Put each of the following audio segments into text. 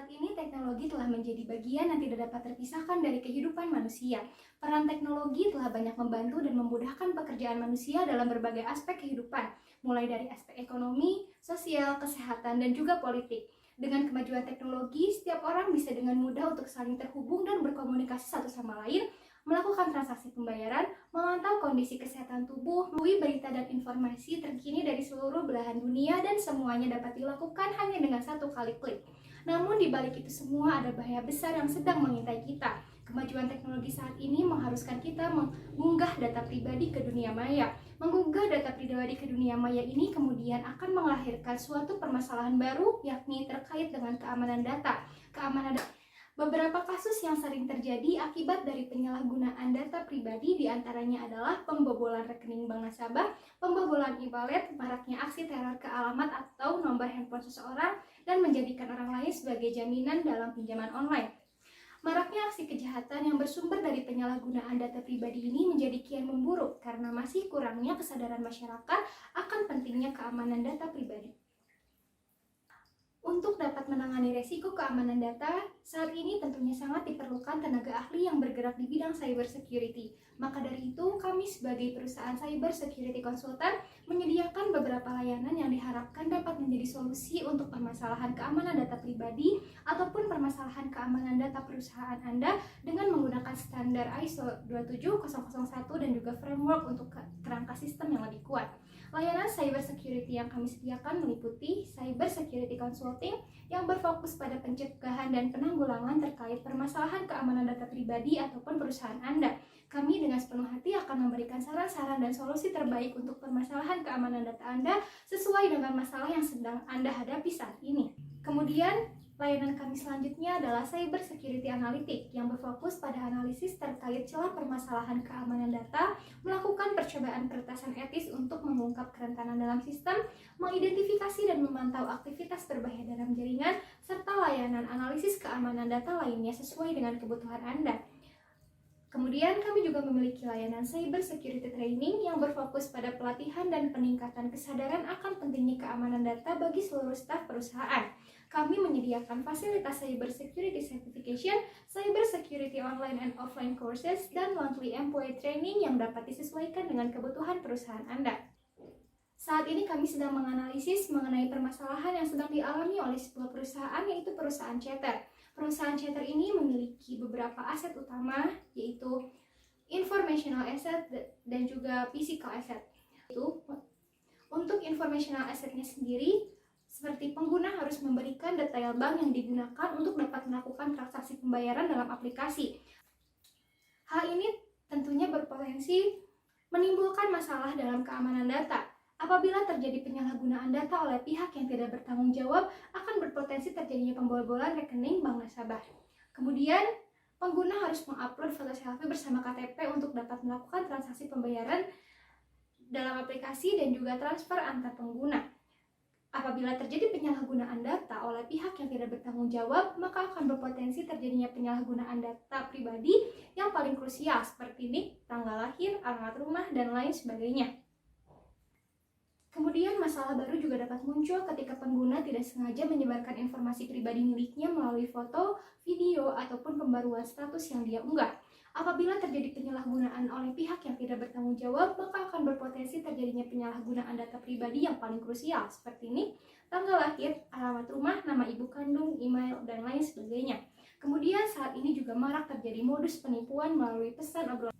Saat ini teknologi telah menjadi bagian yang tidak dapat terpisahkan dari kehidupan manusia. Peran teknologi telah banyak membantu dan memudahkan pekerjaan manusia dalam berbagai aspek kehidupan, mulai dari aspek ekonomi, sosial, kesehatan, dan juga politik. Dengan kemajuan teknologi, setiap orang bisa dengan mudah untuk saling terhubung dan berkomunikasi satu sama lain, melakukan transaksi pembayaran, memantau kondisi kesehatan tubuh, melalui berita dan informasi terkini dari seluruh belahan dunia, dan semuanya dapat dilakukan hanya dengan satu kali klik. Namun di balik itu semua ada bahaya besar yang sedang mengintai kita. Kemajuan teknologi saat ini mengharuskan kita mengunggah data pribadi ke dunia maya. Mengunggah data pribadi ke dunia maya ini kemudian akan melahirkan suatu permasalahan baru, yakni terkait dengan keamanan data. Beberapa kasus yang sering terjadi akibat dari penyalahgunaan data pribadi diantaranya adalah pembobolan rekening bank nasabah, pembobolan e-wallet, maraknya aksi teror ke alamat atau nomor handphone seseorang, dan menjadikan orang lain sebagai jaminan dalam pinjaman online. Maraknya aksi kejahatan yang bersumber dari penyalahgunaan data pribadi ini menjadi kian memburuk karena masih kurangnya kesadaran masyarakat akan pentingnya keamanan data pribadi. Untuk dapat menangani resiko keamanan data, saat ini tentunya sangat diperlukan tenaga ahli yang bergerak di bidang cyber security. Maka dari itu, kami sebagai perusahaan cyber security consultant menyediakan beberapa layanan yang diharapkan dapat menjadi solusi untuk permasalahan keamanan data pribadi ataupun permasalahan keamanan data perusahaan Anda dengan menggunakan standar ISO 27001 dan juga framework untuk kerangka sistem yang lebih kuat. Layanan cyber security yang kami sediakan meliputi cyber security consulting yang berfokus pada pencegahan dan penanggulangan terkait permasalahan keamanan data pribadi ataupun perusahaan Anda. Kami dengan sepenuh hati akan memberikan saran-saran dan solusi terbaik untuk permasalahan keamanan data Anda sesuai dengan masalah yang sedang Anda hadapi saat ini. Kemudian, layanan kami selanjutnya adalah Cyber Security Analytic yang berfokus pada analisis terkait celah permasalahan keamanan data, melakukan percobaan peretasan etis untuk mengungkap kerentanan dalam sistem, mengidentifikasi dan memantau aktivitas berbahaya dalam jaringan, serta layanan analisis keamanan data lainnya sesuai dengan kebutuhan Anda. Kemudian kami juga memiliki layanan Cyber Security Training yang berfokus pada pelatihan dan peningkatan kesadaran akan pentingnya keamanan data bagi seluruh staf perusahaan. Kami menyediakan fasilitas Cyber Security Certification, Cyber Security Online and Offline Courses, dan monthly employee training yang dapat disesuaikan dengan kebutuhan perusahaan Anda. Saat ini kami sedang menganalisis mengenai permasalahan yang sedang dialami oleh sebuah perusahaan, yaitu perusahaan Chatter. Perusahaan Chatter ini memiliki beberapa aset utama, yaitu informational asset dan juga physical asset. Untuk informational assetnya sendiri, seperti pengguna harus memberikan detail bank yang digunakan untuk dapat melakukan transaksi pembayaran dalam aplikasi. Hal ini tentunya berpotensi menimbulkan masalah dalam keamanan data. Apabila terjadi penyalahgunaan data oleh pihak yang tidak bertanggung jawab, akan berpotensi terjadinya pembobolan rekening bank nasabah. Kemudian, pengguna harus mengupload foto selfie bersama KTP untuk dapat melakukan transaksi pembayaran dalam aplikasi dan juga transfer antar pengguna. Apabila terjadi penyalahgunaan data oleh pihak yang tidak bertanggung jawab, maka akan berpotensi terjadinya penyalahgunaan data pribadi yang paling krusial seperti NIK, tanggal lahir, alamat rumah, dan lain sebagainya. Kemudian masalah baru juga dapat muncul ketika pengguna tidak sengaja menyebarkan informasi pribadi miliknya melalui foto, video, ataupun pembaruan status yang dia unggah. Apabila terjadi penyalahgunaan oleh pihak yang tidak bertanggung jawab, maka akan berpotensi terjadinya penyalahgunaan data pribadi yang paling krusial seperti NIK, tanggal lahir, alamat rumah, nama ibu kandung, email, dan lain sebagainya. Kemudian saat ini juga marak terjadi modus penipuan melalui pesan obrolan.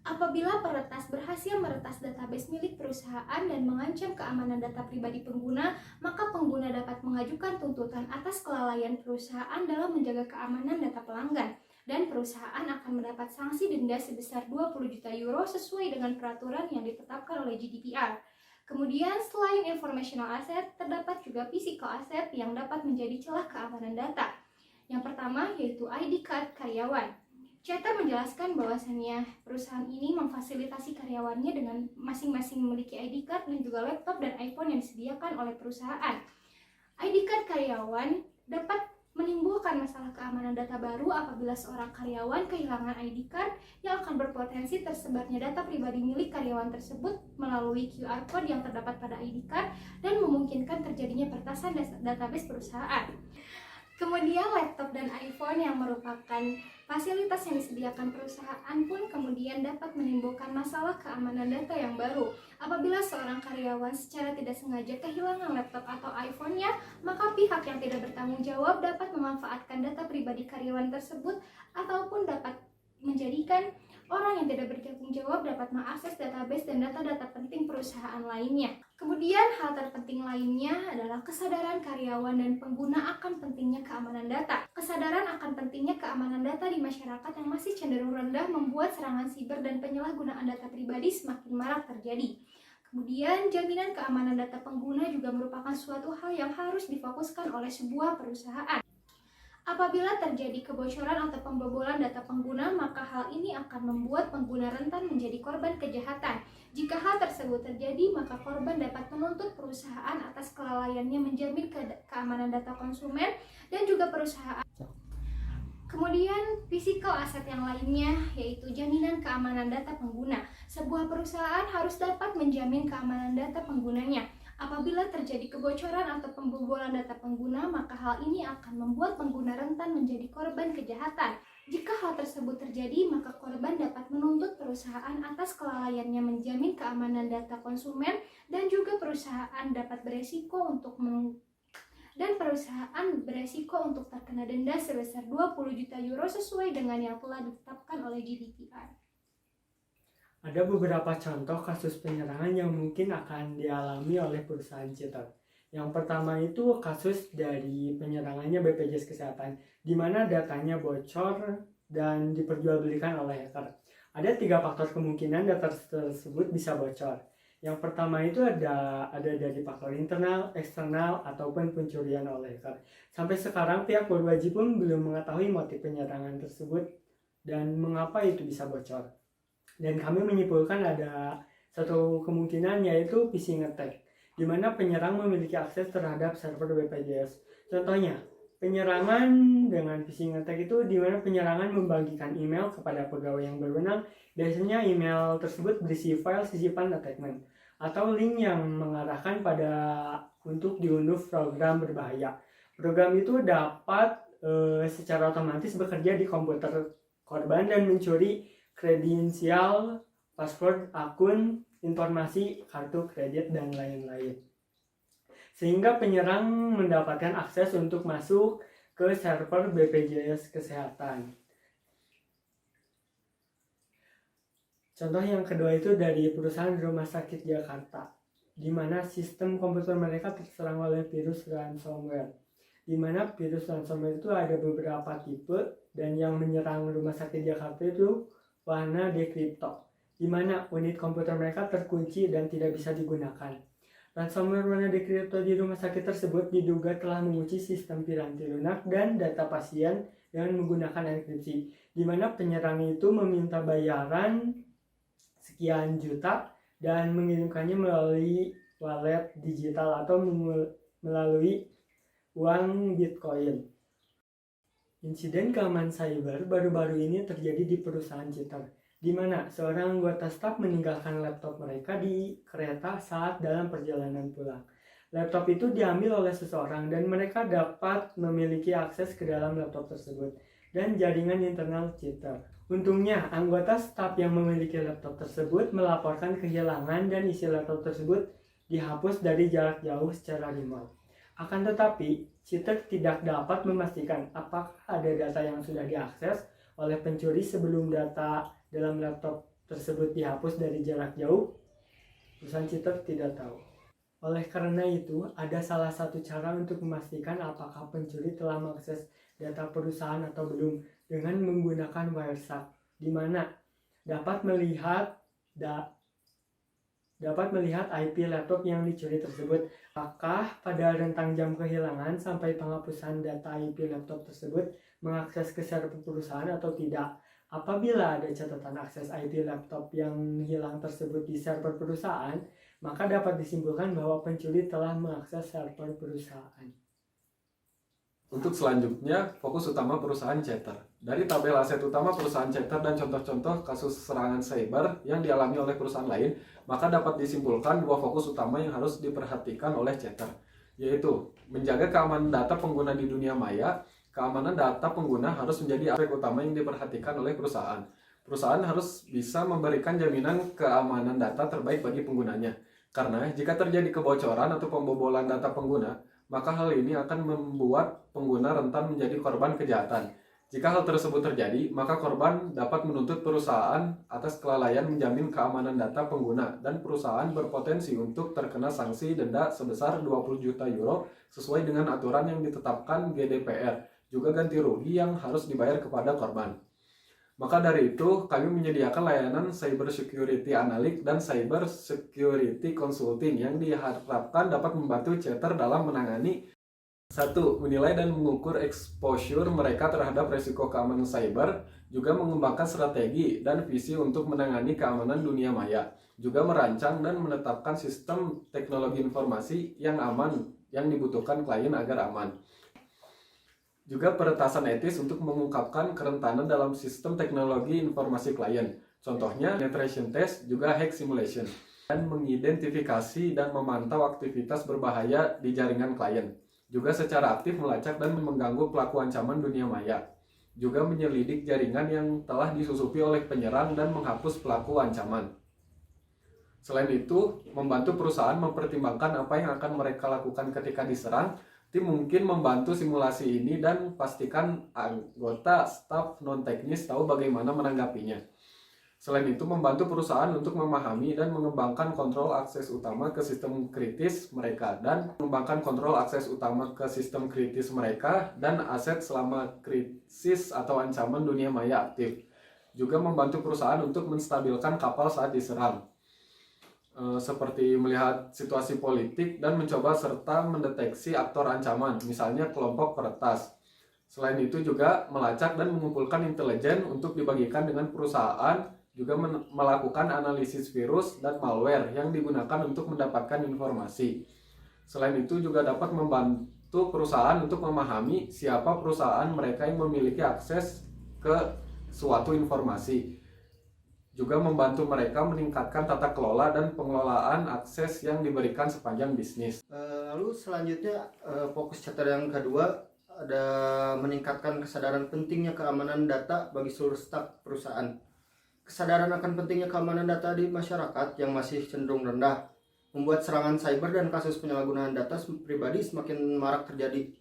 Apabila peretas berhasil meretas database milik perusahaan dan mengancam keamanan data pribadi pengguna, maka pengguna dapat mengajukan tuntutan atas kelalaian perusahaan dalam menjaga keamanan data pelanggan, dan perusahaan akan mendapat sanksi denda sebesar 20 juta euro sesuai dengan peraturan yang ditetapkan oleh GDPR. Kemudian, selain informational asset, terdapat juga physical asset yang dapat menjadi celah keamanan data. Yang pertama yaitu ID card karyawan. Chatter menjelaskan bahwasannya perusahaan ini memfasilitasi karyawannya dengan masing-masing memiliki ID card dan juga laptop dan iPhone yang disediakan oleh perusahaan. ID card karyawan dapat menimbulkan masalah keamanan data baru apabila seorang karyawan kehilangan ID card yang akan berpotensi tersebarnya data pribadi milik karyawan tersebut melalui QR code yang terdapat pada ID card dan memungkinkan terjadinya peretasan database perusahaan. Kemudian laptop dan iPhone yang merupakan fasilitas yang disediakan perusahaan pun kemudian dapat menimbulkan masalah keamanan data yang baru. Apabila seorang karyawan secara tidak sengaja kehilangan laptop atau iPhone-nya, maka pihak yang tidak bertanggung jawab dapat memanfaatkan data pribadi karyawan tersebut ataupun dapat menjadikan orang yang tidak bertanggung jawab dapat mengakses database dan data-data penting perusahaan lainnya. Kemudian hal terpenting lainnya adalah kesadaran karyawan dan pengguna akan pentingnya keamanan data. Kesadaran akan pentingnya keamanan data di masyarakat yang masih cenderung rendah membuat serangan siber dan penyalahgunaan data pribadi semakin marak terjadi. Kemudian jaminan keamanan data pengguna juga merupakan suatu hal yang harus difokuskan oleh sebuah perusahaan. Apabila terjadi kebocoran atau pembobolan data pengguna, maka hal ini akan membuat pengguna rentan menjadi korban kejahatan. Jika hal tersebut terjadi, maka korban dapat menuntut perusahaan atas kelalaiannya menjamin keamanan data konsumen dan juga perusahaan. Kemudian, physical asset yang lainnya yaitu jaminan keamanan data pengguna. Sebuah perusahaan harus dapat menjamin keamanan data penggunanya. Apabila terjadi kebocoran atau pembobolan data pengguna, maka hal ini akan membuat pengguna rentan menjadi korban kejahatan. Jika hal tersebut terjadi, maka korban dapat menuntut perusahaan atas kelalaiannya menjamin keamanan data konsumen dan juga perusahaan beresiko untuk terkena denda sebesar 20 juta euro sesuai dengan yang telah ditetapkan oleh GDPR. Ada beberapa contoh kasus penyerangan yang mungkin akan dialami oleh perusahaan cheater. Yang pertama itu kasus dari penyerangannya BPJS Kesehatan, di mana datanya bocor dan diperjualbelikan oleh hacker. Ada 3 faktor kemungkinan data tersebut bisa bocor. Yang pertama itu ada dari faktor internal, eksternal, ataupun pencurian oleh hacker. Sampai sekarang pihak berwajib pun belum mengetahui motif penyerangan tersebut dan mengapa itu bisa bocor. Dan kami menyimpulkan ada satu kemungkinan yaitu phishing attack, di mana penyerang memiliki akses terhadap server BPJS. Contohnya, penyerangan dengan phishing attack itu di mana penyerangan membagikan email kepada pegawai yang berwenang. Biasanya email tersebut berisi file sisipan attachment atau link yang mengarahkan pada untuk diunduh program berbahaya. Program itu dapat secara otomatis bekerja di komputer korban dan mencuri kredensial, password akun, informasi kartu kredit, dan lain-lain. Sehingga penyerang mendapatkan akses untuk masuk ke server BPJS Kesehatan. Contoh yang kedua itu dari perusahaan rumah sakit Jakarta, di mana sistem komputer mereka terserang oleh virus ransomware. Di mana virus ransomware itu ada beberapa tipe, dan yang menyerang rumah sakit Jakarta itu warna dekripto, di mana unit komputer mereka terkunci dan tidak bisa digunakan. Ransomware warna dekripto di rumah sakit tersebut diduga telah mengunci sistem piranti lunak dan data pasien dengan menggunakan enkripsi, di mana penyerang itu meminta bayaran sekian juta dan mengirimkannya melalui wallet digital atau melalui uang Bitcoin. Insiden keamanan cyber baru-baru ini terjadi di perusahaan cheater, di mana seorang anggota staf meninggalkan laptop mereka di kereta saat dalam perjalanan pulang. Laptop itu diambil oleh seseorang dan mereka dapat memiliki akses ke dalam laptop tersebut dan jaringan internal cheater. Untungnya, anggota staf yang memiliki laptop tersebut melaporkan kehilangan dan isi laptop tersebut dihapus dari jarak jauh secara remote. Akan tetapi, cheater tidak dapat memastikan apakah ada data yang sudah diakses oleh pencuri sebelum data dalam laptop tersebut dihapus dari jarak jauh. Perusahaan cheater tidak tahu. Oleh karena itu, ada salah satu cara untuk memastikan apakah pencuri telah mengakses data perusahaan atau belum dengan menggunakan Wireshark, di mana dapat melihat IP laptop yang dicuri tersebut. Apakah pada rentang jam kehilangan sampai penghapusan data IP laptop tersebut mengakses ke server perusahaan atau tidak? Apabila ada catatan akses IP laptop yang hilang tersebut di server perusahaan, maka dapat disimpulkan bahwa pencuri telah mengakses server perusahaan. Untuk selanjutnya, fokus utama perusahaan cheater. Dari tabel aset utama perusahaan cheater dan contoh-contoh kasus serangan cyber yang dialami oleh perusahaan lain, maka dapat disimpulkan 2 fokus utama yang harus diperhatikan oleh cheater, yaitu Menjaga keamanan data pengguna di dunia maya, keamanan data pengguna harus menjadi aspek utama yang diperhatikan oleh perusahaan. Perusahaan harus bisa memberikan jaminan keamanan data terbaik bagi penggunanya. Karena jika terjadi kebocoran atau pembobolan data pengguna, maka hal ini akan membuat pengguna rentan menjadi korban kejahatan. Jika hal tersebut terjadi, maka korban dapat menuntut perusahaan atas kelalaian menjamin keamanan data pengguna dan perusahaan berpotensi untuk terkena sanksi denda sebesar 20 juta euro sesuai dengan aturan yang ditetapkan GDPR, juga ganti rugi yang harus dibayar kepada korban. Maka dari itu, kami menyediakan layanan Cyber Security Analyst dan Cyber Security Consulting yang diharapkan dapat membantu chatter dalam menangani 1. Menilai dan mengukur exposure mereka terhadap risiko keamanan cyber, juga mengembangkan strategi dan visi untuk menangani keamanan dunia maya, juga merancang dan menetapkan sistem teknologi informasi yang aman yang dibutuhkan klien agar aman. Juga peretasan etis untuk mengungkapkan kerentanan dalam sistem teknologi informasi klien. Contohnya, penetration test, juga hack simulation, dan mengidentifikasi dan memantau aktivitas berbahaya di jaringan klien. Juga secara aktif melacak dan mengganggu pelaku ancaman dunia maya. Juga menyelidik jaringan yang telah disusupi oleh penyerang dan menghapus pelaku ancaman. Selain itu, membantu perusahaan mempertimbangkan apa yang akan mereka lakukan ketika diserang. Tim mungkin membantu simulasi ini dan pastikan anggota staf non-teknis tahu bagaimana menanggapinya. Selain itu, membantu perusahaan untuk memahami dan mengembangkan kontrol akses utama ke sistem kritis mereka dan aset selama krisis atau ancaman dunia maya aktif. Juga membantu perusahaan untuk menstabilkan kapal saat diserang, seperti melihat situasi politik dan mencoba serta mendeteksi aktor ancaman, misalnya kelompok peretas. Selain itu juga melacak dan mengumpulkan intelijen untuk dibagikan dengan perusahaan, juga melakukan analisis virus dan malware yang digunakan untuk mendapatkan informasi. Selain itu juga dapat membantu perusahaan untuk memahami siapa perusahaan mereka yang memiliki akses ke suatu informasi. Juga membantu mereka meningkatkan tata kelola dan pengelolaan akses yang diberikan sepanjang bisnis. Lalu selanjutnya fokus chatter yang kedua ada meningkatkan kesadaran pentingnya keamanan data bagi seluruh staf perusahaan. Kesadaran akan pentingnya keamanan data di masyarakat yang masih cenderung rendah membuat serangan cyber dan kasus penyalahgunaan data pribadi semakin marak terjadi.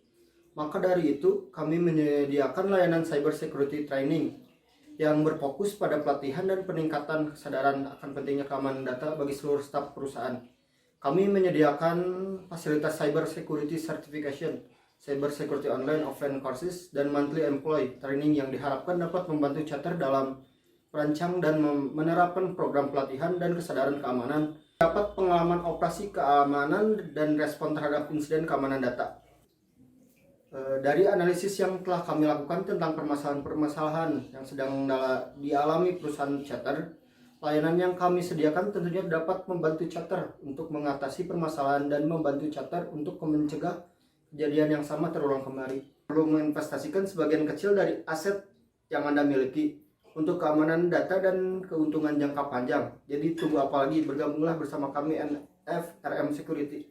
Maka dari itu, kami menyediakan layanan cyber security training yang berfokus pada pelatihan dan peningkatan kesadaran akan pentingnya keamanan data bagi seluruh staf perusahaan. Kami menyediakan fasilitas cyber security certification, cyber security online offline courses, dan monthly employee training yang diharapkan dapat membantu chatter dalam merancang dan menerapkan program pelatihan dan kesadaran keamanan, dapat pengalaman operasi keamanan dan respon terhadap insiden keamanan data. Dari analisis yang telah kami lakukan tentang permasalahan-permasalahan yang sedang dialami perusahaan chatter, layanan yang kami sediakan tentunya dapat membantu chatter untuk mengatasi permasalahan dan membantu chatter untuk mencegah kejadian yang sama terulang kembali. Perlu menginvestasikan sebagian kecil dari aset yang Anda miliki untuk keamanan data dan keuntungan jangka panjang. Jadi tunggu apa lagi? Bergabunglah bersama kami NFRM Security.